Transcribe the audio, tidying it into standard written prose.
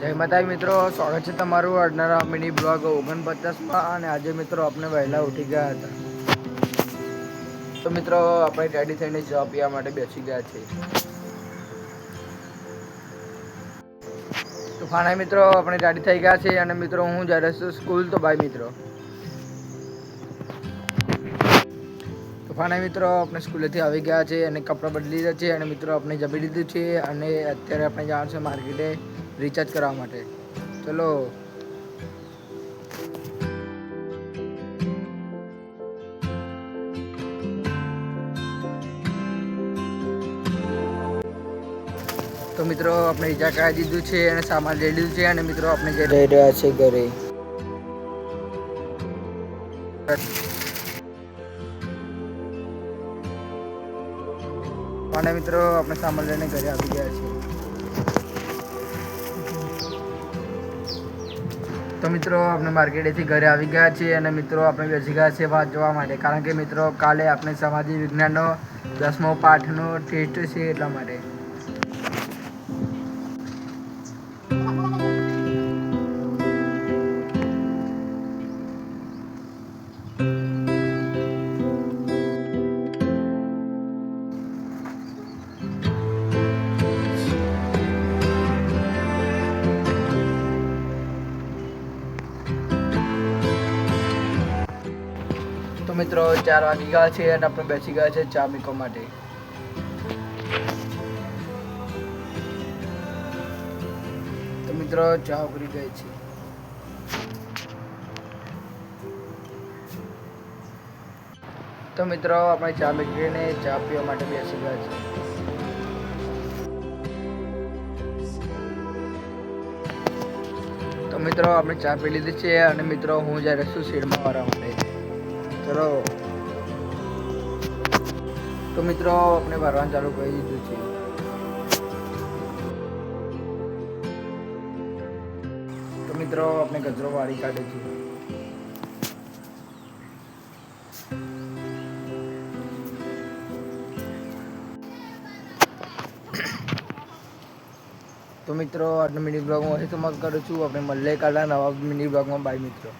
જય માતાજી મિત્રો, સ્વાગત છે તમારું આજના મિની બ્લોગ 49માં. અને આજે મિત્રો આપણે વહેલા ઉઠી ગયા હતા, તો મિત્રો આપણે રેડી થઈને ચા પીવા માટે બેસી ગયા છીએ. તો ફાના મિત્રો આપણે રેડી થઈ ગયા છે અને મિત્રો હું જઈ રહ્યો છું સ્કૂલ. તો બાય મિત્રો. તો ફાના મિત્રો આપણે સ્કૂલેથી આવી ગયા છે અને કપડાં બદલી રહ્યા છે અને મિત્રો આપણે જમી લીધું છે અને અત્યારે આપણે જવાનું છે માર્કેટે રિચાર્જ કરવા માટે. ચલો. તો મિત્રો આપણે રિચાર્જ કરાવી દીધું છે અને સામાન લઈ લીધું છે અને મિત્રો આપણે જઈ રહ્યા છે ઘરે. અને મિત્રો આપણે સામાન લઈને ઘરે આવી ગયા છીએ. તો મિત્રો આપણે માર્કેટેથી ઘરે આવી ગયા છીએ અને મિત્રો આપણે બેસી ગયા છીએ વાંચવા માટે, કારણ કે મિત્રો કાલે આપણે સામાજિક વિજ્ઞાનનો 10મો પાઠનો ટેસ્ટ છે એટલા માટે. તો મિત્રો 4 વાગી ગયા છે અને આપણે બેસી ગયા છે ચા પીવા માટે. તો મિત્રો ચા ઉકળી ગઈ છે. તો મિત્રો આપણે ચા મૂકીને ચા પીવા માટે બેસી ગયા છે. તો મિત્રો આપણે ચા પી લીધી છે અને મિત્રો હું જઈ રહ્યો છું શેડમાં વાળવા માટે. ચલો. તો મિત્રો આપણે ભરવાનું ચાલુ કરી દીધું છે. તો મિત્રો આપણે કચરો વાળી કાઢે છે. તો મિત્રો આજનો મિની બ્લોગ હું અહીં સમાપ્ત કરું છું. આપણે મળીએ કાલના નવા મિની બ્લોગમાં. બાય મિત્રો.